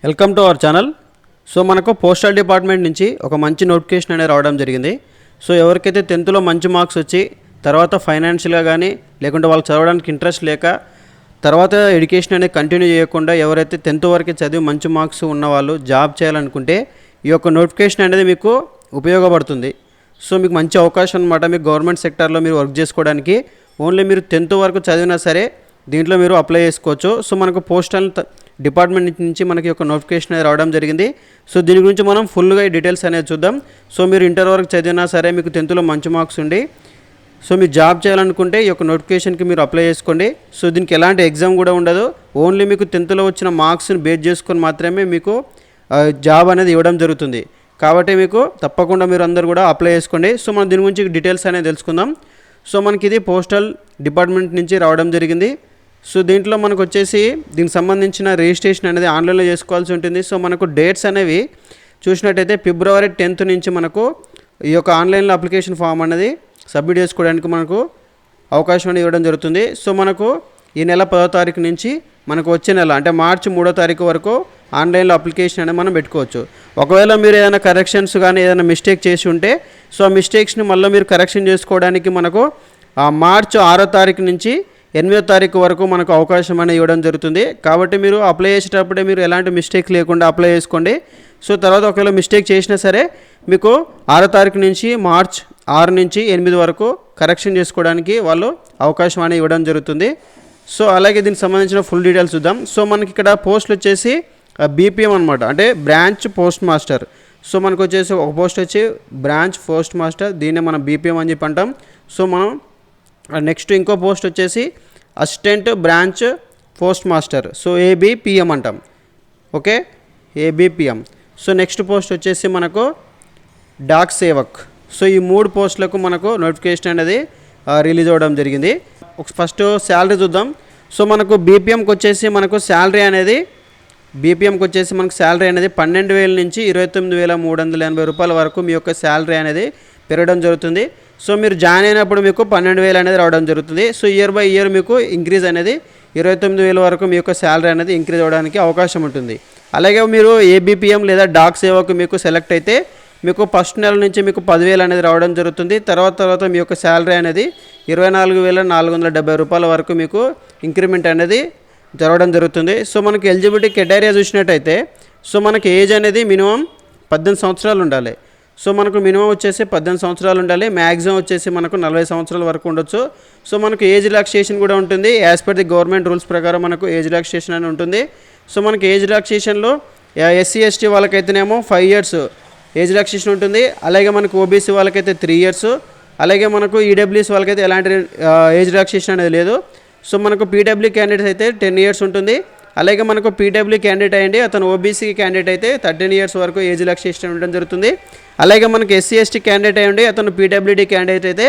Welcome to our channel. So మనకు postal department నుంచి ఒక మంచి నోటిఫికేషన్ అనేది రావడం జరిగింది. సో ఎవరికైతే 10th మంచి మార్క్స్ వచ్చి తర్వాత ఫైనాన్షియల్గా కానీ లేకుంటే వాళ్ళు చదవడానికి ఇంట్రెస్ట్ లేక తర్వాత ఎడ్యుకేషన్ అనేది కంటిన్యూ చేయకుండా ఎవరైతే 10th వరకు చదివి మంచి మార్క్స్ ఉన్న వాళ్ళు జాబ్ చేయాలనుకుంటే ఈ యొక్క నోటిఫికేషన్ అనేది మీకు ఉపయోగపడుతుంది. సో మీకు మంచి అవకాశం అనమాట. మీకు గవర్నమెంట్ సెక్టార్లో మీరు వర్క్ చేసుకోవడానికి ఓన్లీ మీరు 10th వరకు చదివినా సరే దీంట్లో మీరు అప్లై చేసుకోవచ్చు. సో మనకు పోస్టల్ డిపార్ట్మెంట్ నుంచి మనకి ఒక నోటిఫికేషన్ అనేది రావడం జరిగింది. సో దీని గురించి మనం ఫుల్గా ఈ డీటెయిల్స్ అనేది చూద్దాం. సో మీరు ఇంటర్ వరకు చదివినా సరే మీకు 10th మంచి మార్క్స్ ఉండి సో మీరు జాబ్ చేయాలనుకుంటే ఈ యొక్క నోటిఫికేషన్కి మీరు అప్లై చేసుకోండి. సో దీనికి ఎలాంటి ఎగ్జామ్ కూడా ఉండదు. ఓన్లీ మీకు 10th వచ్చిన మార్క్స్ని బేస్ చేసుకొని మాత్రమే మీకు జాబ్ అనేది ఇవ్వడం జరుగుతుంది. కాబట్టి మీకు తప్పకుండా మీరు అందరూ కూడా అప్లై చేసుకోండి. సో మనం దీని గురించి డీటెయిల్స్ అనేది తెలుసుకుందాం. సో మనకి ఇది పోస్టల్ డిపార్ట్మెంట్ నుంచి రావడం జరిగింది. సో దీంట్లో మనకు వచ్చేసి దీనికి సంబంధించిన రిజిస్ట్రేషన్ అనేది ఆన్లైన్లో చేసుకోవాల్సి ఉంటుంది. సో మనకు డేట్స్ అనేవి చూసినట్టయితే February 10th నుంచి మనకు ఈ యొక్క ఆన్లైన్లో అప్లికేషన్ ఫామ్ అనేది సబ్మిట్ చేసుకోవడానికి మనకు అవకాశం అనేది ఇవ్వడం జరుగుతుంది. సో మనకు ఈ నెల 10వ తారీఖు నుంచి మనకు వచ్చే నెల అంటే March 3వ తారీఖు వరకు ఆన్లైన్లో అప్లికేషన్ అనేది మనం పెట్టుకోవచ్చు. ఒకవేళ మీరు ఏదైనా కరెక్షన్స్ కానీ ఏదైనా మిస్టేక్ చేసి ఉంటే సో ఆ మిస్టేక్స్ని మళ్ళీ మీరు కరెక్షన్ చేసుకోవడానికి మనకు March 6వ తారీఖు నుంచి 8వ తారీఖు వరకు మనకు అవకాశం అనేది ఇవ్వడం జరుగుతుంది. కాబట్టి మీరు అప్లై చేసేటప్పుడే మీరు ఎలాంటి మిస్టేక్ లేకుండా అప్లై చేసుకోండి. సో తర్వాత ఒకవేళ మిస్టేక్ చేసినా సరే మీకు 6వ తారీఖు నుంచి March 6 నుంచి 8 వరకు కరెక్షన్ చేసుకోవడానికి వాళ్ళు అవకాశం అనేది ఇవ్వడం జరుగుతుంది. సో అలాగే దీనికి సంబంధించిన ఫుల్ డీటెయిల్స్ చూద్దాం. సో మనకి ఇక్కడ పోస్టులు వచ్చేసి BPM అనమాట, అంటే బ్రాంచ్ పోస్ట్ మాస్టర్. సో మనకు వచ్చేసి ఒక పోస్ట్ వచ్చి బ్రాంచ్ పోస్ట్ మాస్టర్, దీన్నే మనం BPM అని చెప్పి అంటాం. సో మనం నెక్స్ట్ ఇంకో పోస్ట్ వచ్చేసి assistant branch post master, so ABPM అంటాం. Okay, ABPM. So next post వచ్చేసి మనకు డాక్ సేవక్. సో ఈ 3 పోస్టులకు మనకు నోటిఫికేషన్ అనేది రిలీజ్ అవ్వడం జరిగింది. ఫస్ట్ శాలరీ చూద్దాం. సో మనకు BPMకి వచ్చేసి మనకు శాలరీ అనేది మనకు శాలరీ అనేది 12,000 నుంచి 29,380 రూపాయల వరకు మీ యొక్క శాలరీ అనేది పెరగడం జరుగుతుంది. సో మీరు జాయిన్ అయినప్పుడు మీకు 12,000 అనేది రావడం జరుగుతుంది. సో ఇయర్ బై ఇయర్ మీకు ఇంక్రీజ్ అనేది 29,000 వరకు మీ యొక్క శాలరీ అనేది ఇంక్రీజ్ అవ్వడానికి అవకాశం ఉంటుంది. అలాగే మీరు ABPM లేదా డాక్ సేవకు మీకు సెలెక్ట్ అయితే మీకు ఫస్ట్ నెల నుంచి మీకు 10,000 అనేది రావడం జరుగుతుంది. తర్వాత మీ యొక్క శాలరీ అనేది 24,470 రూపాయల వరకు మీకు ఇంక్రిమెంట్ అనేది జరగడం జరుగుతుంది. సో మనకి ఎలిజిబిలిటీ క్రైటీరియా చూసినట్టయితే సో మనకి ఏజ్ అనేది మినిమం 18 సంవత్సరాలు ఉండాలి. సో మనకు మినిమం వచ్చేసి 18 సంవత్సరాలు ఉండాలి. మ్యాక్సిమం వచ్చేసి మనకు 40 సంవత్సరాల వరకు ఉండొచ్చు. సో మనకు ఏజ్ రిలాక్సేషన్ కూడా ఉంటుంది. As per the government rules ప్రకారం మనకు ఏజ్ రిలాక్సేషన్ అని ఉంటుంది. సో మనకి ఏజ్ రిలాక్సేషన్లో SC ST వాళ్ళకైతేనేమో 5 years ఏజ్ రిలాక్సేషన్ ఉంటుంది. అలాగే మనకు OBC వాళ్ళకైతే 3 years, అలాగే మనకు EWS వాళ్ళకైతే ఎలాంటి ఏజ్ రిలాక్సేషన్ అనేది లేదు. సో మనకు PW క్యాండిడేట్స్ అయితే 10 years ఉంటుంది. అలాగే మనకు PW క్యాండిడేట్ అయ్యండి అతను OBC క్యాండిడేట్ అయితే 13 years వరకు ఏజ్ రిలాక్సేషన్ ఉండడం జరుగుతుంది. అలాగే మనకు SC ST క్యాండిడేట్ అయ్యండి అతను PWD క్యాండిడేట్ అయితే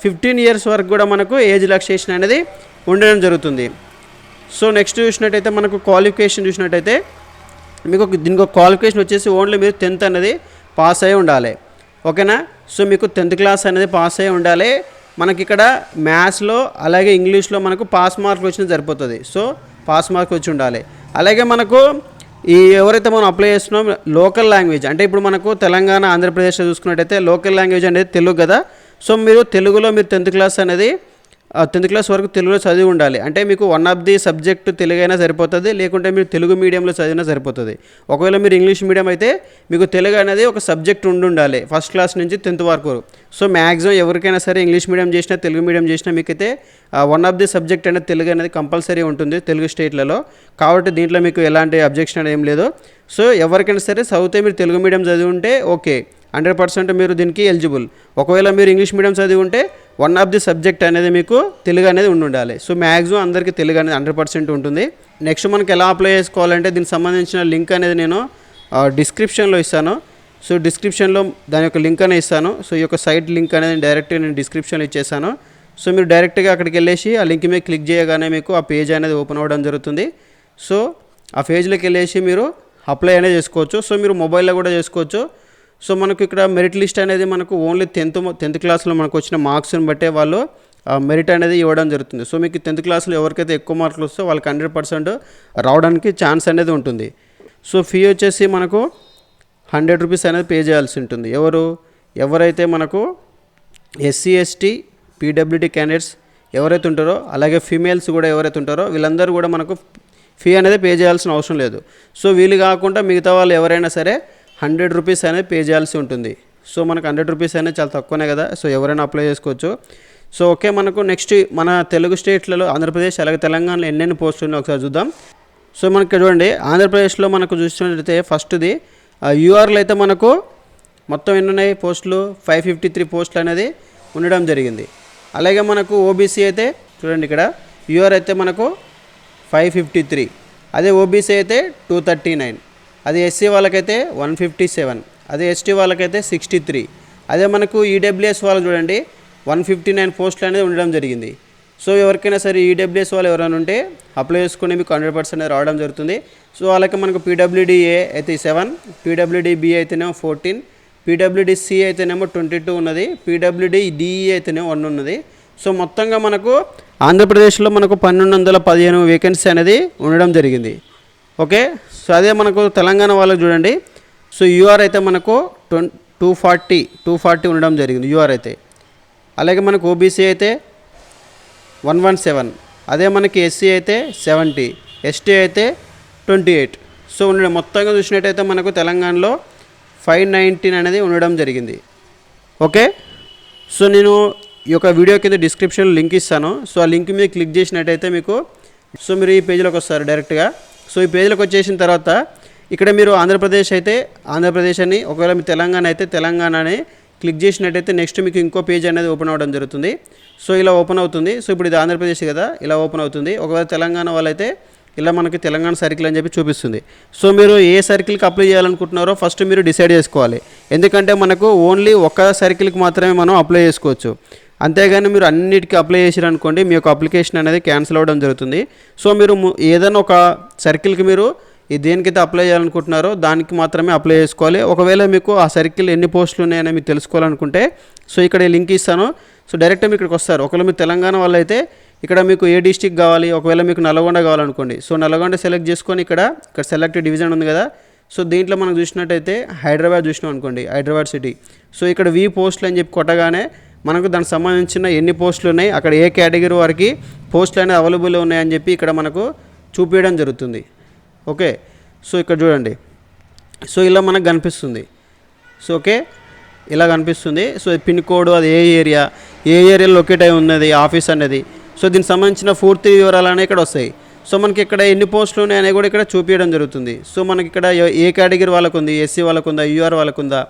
15 years వరకు కూడా మనకు ఏజ్ రిలాక్సేషన్ అనేది ఉండడం జరుగుతుంది. సో నెక్స్ట్ చూసినట్టయితే మనకు క్వాలిఫికేషన్ చూసినట్టయితే మీకు దీనికి క్వాలిఫికేషన్ వచ్చేసి ఓన్లీ మీరు 10th అనేది పాస్ అయ్యి ఉండాలి. ఓకేనా. సో మీకు 10th క్లాస్ అనేది పాస్ అయ్యి ఉండాలి. మనకి ఇక్కడ మ్యాథ్స్లో అలాగే ఇంగ్లీష్లో మనకు పాస్ మార్క్ వచ్చినా సరిపోతుంది. సో పాస్ మార్క్ వచ్చి ఉండాలి. అలాగే మనకు ఎవరైతే మనం అప్లై చేస్తున్నాం లోకల్ లాంగ్వేజ్, అంటే ఇప్పుడు మనకు తెలంగాణ ఆంధ్రప్రదేశ్లో చూసుకున్నట్టయితే లోకల్ లాంగ్వేజ్ అనేది తెలుగు కదా. సో మీరు తెలుగులో మీరు 10th క్లాస్ అనేది 10th క్లాస్ వరకు తెలుగులో చదివి ఉండాలి. అంటే మీకు one of the subject Telugu అయినా సరిపోతుంది, లేకుంటే మీరు తెలుగు మీడియంలో చదివినా సరిపోతుంది. ఒకవేళ మీరు ఇంగ్లీష్ మీడియం అయితే మీకు తెలుగు అనేది ఒక సబ్జెక్ట్ ఉండాలి ఫస్ట్ క్లాస్ నుంచి 10th వరకు. సో మ్యాక్సిమం ఎవరికైనా సరే ఇంగ్లీష్ మీడియం చేసినా తెలుగు మీడియం చేసినా మీకైతే వన్ ఆఫ్ ది సబ్జెక్ట్ అనేది తెలుగు అనేది కంపల్సరీ ఉంటుంది తెలుగు స్టేట్లలో. కాబట్టి దీంట్లో మీకు ఎలాంటి అబ్జెక్షన్ అనేది ఏం లేదు. సో ఎవరికైనా సరే చదివితే మీరు తెలుగు మీడియం చదివి ఉంటే ఓకే, 100% మీరు దీనికి ఎలిజిబుల్. ఒకవేళ మీరు ఇంగ్లీష్ మీడియం చదివి ఉంటే వన్ ఆఫ్ ది సబ్జెక్ట్ అనేది మీకు తెలుగు అనేది ఉండాలి. సో మ్యాక్సిమం అందరికీ తెలుగు అనేది 100% ఉంటుంది. నెక్స్ట్ మనకి ఎలా అప్లై చేసుకోవాలంటే దీనికి సంబంధించిన లింక్ అనేది నేను డిస్క్రిప్షన్లో ఇస్తాను. సో డిస్క్రిప్షన్లో దాని యొక్క లింక్ అనేది ఇస్తాను. సో ఈ యొక్క సైట్ లింక్ అనేది డైరెక్ట్గా నేను డిస్క్రిప్షన్లో ఇచ్చేసాను. సో మీరు డైరెక్ట్గా అక్కడికి వెళ్ళేసి ఆ లింక్ మీద క్లిక్ చేయగానే మీకు ఆ పేజ్ అనేది ఓపెన్ అవ్వడం జరుగుతుంది. సో ఆ పేజ్లోకి వెళ్ళేసి మీరు అప్లై అనేది చేసుకోవచ్చు. సో మీరు మొబైల్లో కూడా చేసుకోవచ్చు. సో మనకు ఇక్కడ మెరిట్ లిస్ట్ అనేది మనకు ఓన్లీ 10th క్లాస్లో మనకు వచ్చిన మార్క్స్ని బట్టే వాళ్ళు మెరిట్ అనేది ఇవ్వడం జరుగుతుంది. సో మీకు 10th క్లాస్లో ఎవరికైతే ఎక్కువ మార్కులు వస్తే వాళ్ళకి 100% రావడానికి ఛాన్స్ అనేది ఉంటుంది. సో ఫీ వచ్చేసి మనకు 100 రూపీస్ అనేది పే చేయాల్సి ఉంటుంది. ఎవరైతే మనకు ఎస్సీ ఎస్టీ పీడబ్ల్యూడీ క్యాండిడేట్స్ ఎవరైతే ఉంటారో, అలాగే ఫీమేల్స్ కూడా ఎవరైతే ఉంటారో వీళ్ళందరూ కూడా మనకు ఫీ అనేది పే చేయాల్సిన అవసరం లేదు. సో వీళ్ళు కాకుండా మిగతా వాళ్ళు ఎవరైనా సరే 100 రూపీస్ అనేది పే చేయాల్సి ఉంటుంది. సో మనకు 100 రూపీస్ అనేది చాలా తక్కువనే కదా, సో ఎవరైనా అప్లై చేసుకోవచ్చు. సో ఓకే, మనకు నెక్స్ట్ మన తెలుగు స్టేట్లలో ఆంధ్రప్రదేశ్ అలాగే తెలంగాణలో ఎన్నెన్ని పోస్టులు ఉన్నాయో ఒకసారి చూద్దాం. సో మనకి చూడండి, ఆంధ్రప్రదేశ్లో మనకు చూసినట్లయితే ఫస్ట్ది యూఆర్లు అయితే మనకు మొత్తం ఎన్ని ఉన్నాయి పోస్టులు, 553 పోస్టులు అనేది ఉండడం జరిగింది. అలాగే మనకు ఓబీసీ అయితే చూడండి, ఇక్కడ యూఆర్ అయితే మనకు 553, అదే ఓబీసీ అయితే 239, అదే ఎస్సీ వాళ్ళకైతే 157, అదే ఎస్టీ వాళ్ళకైతే 63, అదే మనకు ఈడబ్ల్యూఎస్ వాళ్ళు చూడండి 159 పోస్టులు అనేది ఉండడం జరిగింది. సో ఎవరికైనా సరే ఈడబ్ల్యూఎస్ వాళ్ళు ఎవరైనా ఉంటే అప్లై చేసుకుని మీకు 100% రావడం జరుగుతుంది. సో అలాగే మనకు పీడబ్ల్యూడీఏ అయితే 7, పీడబ్ల్యూడీబీ అయితేనేమో 14, పీడబ్ల్యూడీసీ అయితేనేమో 22 ఉన్నది, పీడబ్ల్యూడీడీఈ అయితేనేమో 1 ఉన్నది. సో మొత్తంగా మనకు ఆంధ్రప్రదేశ్లో మనకు 1215 వేకెన్సీ అనేది ఉండడం జరిగింది. ఓకే, సో అదే మనకు తెలంగాణ వాళ్ళకి చూడండి, సో యూఆర్ అయితే మనకు 240 ఉండడం జరిగింది యూఆర్ అయితే. అలాగే మనకు ఓబీసీ అయితే 117, అదే మనకి ఎస్సీ అయితే 70, ఎస్టీ అయితే 28. సో ఉండడం మొత్తంగా చూసినట్టయితే మనకు తెలంగాణలో 519 అనేది ఉండడం జరిగింది. ఓకే, సో నేను ఈ యొక్క వీడియో కింద డిస్క్రిప్షన్లో లింక్ ఇస్తాను. సో ఆ లింక్ మీద క్లిక్ చేసినట్టయితే మీకు సో మీరు ఈ పేజీలోకి వస్తారు డైరెక్ట్గా. సో ఈ పేజీలోకి వచ్చేసిన తర్వాత ఇక్కడ మీరు ఆంధ్రప్రదేశ్ అయితే ఆంధ్రప్రదేశ్ అని, ఒకవేళ మీ తెలంగాణ అయితే తెలంగాణ అని క్లిక్ చేసినట్టయితే నెక్స్ట్ మీకు ఇంకో పేజ్ అనేది ఓపెన్ అవ్వడం జరుగుతుంది. సో ఇలా ఓపెన్ అవుతుంది. సో ఇప్పుడు ఇది ఆంధ్రప్రదేశ్ కదా, ఇలా ఓపెన్ అవుతుంది. ఒకవేళ తెలంగాణ వాళ్ళైతే ఇలా మనకి తెలంగాణ సర్కిల్ అని చెప్పి చూపిస్తుంది. సో మీరు ఏ సర్కిల్కి అప్లై చేయాలనుకుంటున్నారో ఫస్ట్ మీరు డిసైడ్ చేసుకోవాలి. ఎందుకంటే మనకు ఓన్లీ ఒక్క సర్కిల్కి మాత్రమే మనం అప్లై చేసుకోవచ్చు. అంతేగాని మీరు అన్నిటికీ అప్లై చేసారనుకోండి మీ యొక్క అప్లికేషన్ అనేది క్యాన్సిల్ అవ్వడం జరుగుతుంది. సో మీరు ఏదైనా ఒక సర్కిల్కి మీరు దేనికైతే అప్లై చేయాలనుకుంటున్నారో దానికి మాత్రమే అప్లై చేసుకోవాలి. ఒకవేళ మీకు ఆ సర్కిల్ ఎన్ని పోస్టులు ఉన్నాయని మీకు తెలుసుకోవాలనుకుంటే సో ఇక్కడ లింక్ ఇస్తాను. సో డైరెక్ట్గా మీకు ఇక్కడికి వస్తారు. ఒకవేళ మీరు తెలంగాణ వాళ్ళు అయితే ఇక్కడ మీకు ఏ డిస్టిక్ కావాలి, ఒకవేళ మీకు నల్గొండ కావాలనుకోండి, సో నల్గొండ సెలెక్ట్ చేసుకొని ఇక్కడ సెలెక్ట్ డివిజన్ ఉంది కదా, సో దీంట్లో మనం చూసినట్టయితే హైదరాబాద్ చూసినాం అనుకోండి, హైదరాబాద్ సిటీ. సో ఇక్కడ వి పోస్టులు అని చెప్పి కొట్టగానే మనకు దానికి సంబంధించిన ఎన్ని పోస్టులు ఉన్నాయి, అక్కడ ఏ కేటగిరీ వారికి పోస్టులు అనేవి అవైలబుల్ ఉన్నాయని చెప్పి ఇక్కడ మనకు చూపించడం జరుగుతుంది. ఓకే, సో ఇక్కడ చూడండి, సో ఇలా మనకు కనిపిస్తుంది. సో ఓకే, ఇలా కనిపిస్తుంది. సో పిన్ కోడ్, అది ఏ ఏరియాలో లొకేట్ అయి ఉన్నది ఆఫీస్ అనేది, సో దీనికి సంబంధించిన పూర్తి వివరాలు అనేవి ఇక్కడ వస్తాయి. సో మనకి ఇక్కడ ఎన్ని పోస్టులు ఉన్నాయి అనేవి కూడా ఇక్కడ చూపించడం జరుగుతుంది. సో మనకి ఇక్కడ ఏ కేటగిరీ వాళ్ళకు ఉంది, ఎస్సీ వాళ్ళకు ఉందా, యూఆర్ వాళ్ళకు ఉందా,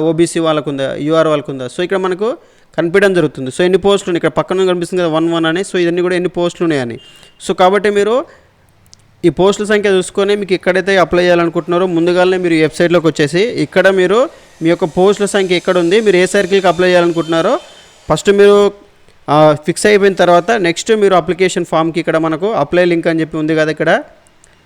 ఓబీసీ వాళ్ళకు ఉందా, యూఆర్ వాళ్ళకు ఉందా, సో ఇక్కడ మనకు కనిపించడం జరుగుతుంది. సో ఎన్ని పోస్టులు ఉన్నాయి, ఇక్కడ పక్కన కనిపిస్తుంది కదా 11 అని, సో ఇవన్నీ కూడా ఎన్ని పోస్టులు ఉన్నాయని. సో కాబట్టి మీరు ఈ పోస్టుల సంఖ్య చూసుకొని మీకు ఎక్కడైతే అప్లై చేయాలనుకుంటున్నారో ముందుగానే మీరు వెబ్సైట్లోకి వచ్చేసి ఇక్కడ మీరు మీ యొక్క పోస్టుల సంఖ్య ఎక్కడ ఉంది, మీరు ఏ సర్కిల్కి అప్లై చేయాలనుకుంటున్నారో ఫస్ట్ మీరు ఫిక్స్ అయిపోయిన తర్వాత నెక్స్ట్ మీరు అప్లికేషన్ ఫామ్కి ఇక్కడ మనకు అప్లై లింక్ అని చెప్పి ఉంది కదా ఇక్కడ.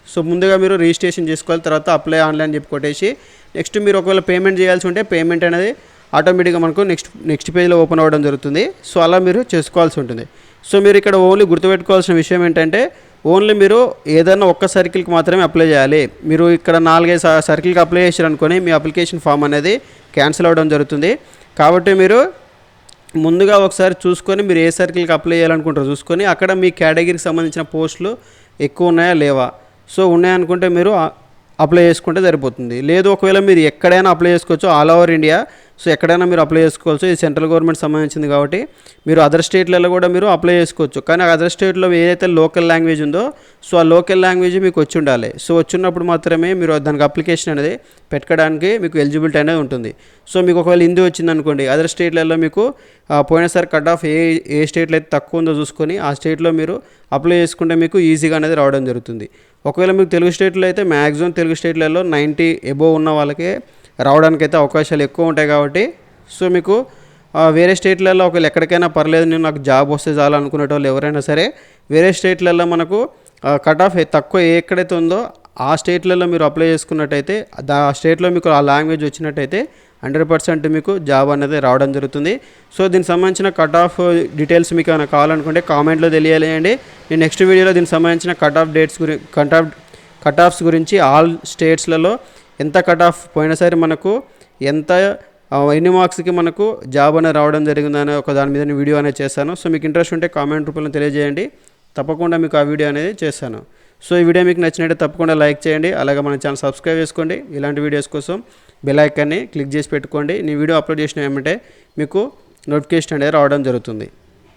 సో ముందుగా మీరు రిజిస్ట్రేషన్ చేసుకోవాలి, తర్వాత అప్లై ఆన్లైన్ చెప్పి కొట్టేసి నెక్స్ట్ మీరు ఒకవేళ పేమెంట్ చేయాల్సి ఉంటే పేమెంట్ అనేది ఆటోమేటిక్గా మనకు నెక్స్ట్ పేజ్లో ఓపెన్ అవ్వడం జరుగుతుంది. సో అలా మీరు చేసుకోవాల్సి ఉంటుంది. సో మీరు ఇక్కడ ఓన్లీ గుర్తుపెట్టుకోవాల్సిన విషయం ఏంటంటే ఓన్లీ మీరు ఏదైనా ఒక్క సర్కిల్కి మాత్రమే అప్లై చేయాలి. మీరు ఇక్కడ 4-5 సర్కిల్కి అప్లై చేశారనుకొని మీ అప్లికేషన్ ఫామ్ అనేది క్యాన్సిల్ అవ్వడం జరుగుతుంది. కాబట్టి మీరు ముందుగా ఒకసారి చూసుకొని మీరు ఏ సర్కిల్కి అప్లై చేయాలనుకుంటారో చూసుకొని అక్కడ మీ కేటగిరీకి సంబంధించిన పోస్టులు ఎక్కువ ఉన్నాయా లేవా, సో ఉన్నాయనుకుంటే మీరు అప్లై చేసుకుంటే సరిపోతుంది. లేదు ఒకవేళ మీరు ఎక్కడైనా అప్లై చేసుకోవచ్చు, ఆల్ ఓవర్ ఇండియా. సో ఎక్కడైనా మీరు అప్లై చేసుకోవచ్చు. ఇది సెంట్రల్ గవర్నమెంట్ సంబంధించింది కాబట్టి మీరు అదర్ స్టేట్లలో కూడా మీరు అప్లై చేసుకోవచ్చు. కానీ అదర్ స్టేట్లో ఏదైతే లోకల్ లాంగ్వేజ్ ఉందో సో ఆ లోకల్ లాంగ్వేజ్ మీకు వచ్చి ఉండాలి. సో వచ్చినప్పుడు మాత్రమే మీరు దానికి అప్లికేషన్ అనేది పెట్టుకోవడానికి మీకు ఎలిజిబిలిటీ అనేది ఉంటుంది. సో మీకు ఒకవేళ హిందీ వచ్చింది అనుకోండి, అదర్ స్టేట్లలో మీకు పోయినసారి కట్ ఆఫ్ ఏ స్టేట్లో అయితే తక్కువ ఉందో చూసుకొని ఆ స్టేట్లో మీరు అప్లై చేసుకుంటే మీకు ఈజీగా అనేది రావడం జరుగుతుంది. ఒకవేళ మీకు తెలుగు స్టేట్లో అయితే మ్యాక్సిమం తెలుగు స్టేట్లలో 90 ఎబోవ్ ఉన్న వాళ్ళకే రావడానికి అయితే అవకాశాలు ఎక్కువ ఉంటాయి. కాబట్టి సో మీకు వేరే స్టేట్లలో ఒకవేళ ఎక్కడికైనా పర్లేదు, నేను నాకు జాబ్ వస్తే చాలు అనుకునేటోళ్ళు ఎవరైనా సరే వేరే స్టేట్లలో మనకు కట్ ఆఫ్ తక్కువ ఎక్కడైతే ఉందో ఆ స్టేట్లలో మీరు అప్లై చేసుకున్నట్టయితే ఆ స్టేట్లో మీకు ఆ లాంగ్వేజ్ వచ్చినట్టయితే 100% మీకు జాబ్ అనేది రావడం జరుగుతుంది. సో దీనికి సంబంధించిన కట్ ఆఫ్ డీటెయిల్స్ మీకు ఏమైనా కావాలనుకుంటే కామెంట్లో తెలియాలండి. నేను నెక్స్ట్ వీడియోలో దీనికి సంబంధించిన కట్ ఆఫ్ కట్ ఆఫ్స్ గురించి ఆల్ స్టేట్స్లలో ఎంత కట్ ఆఫ్ పోయినసారి మనకు ఎంత ఎన్ని మార్క్స్కి మనకు జాబ్ అనేది రావడం జరిగిందనే ఒక దాని మీద వీడియో అనేది చేశాను. సో మీకు ఇంట్రెస్ట్ ఉంటే కామెంట్ రూపంలో తెలియజేయండి, తప్పకుండా మీకు ఆ వీడియో అనేది చేశాను. సో ఈ వీడియో మీకు నచ్చినట్టే తప్పకుండా లైక్ చేయండి, అలాగే మన ఛానల్ సబ్స్క్రైబ్ చేసుకోండి. ఇలాంటి వీడియోస్ కోసం బెల్ ఐకాన్ని క్లిక్ చేసి పెట్టుకోండి. నీ వీడియో అప్లోడ్ చేసిన ఏమంటే మీకు నోటిఫికేషన్ అనేది రావడం జరుగుతుంది.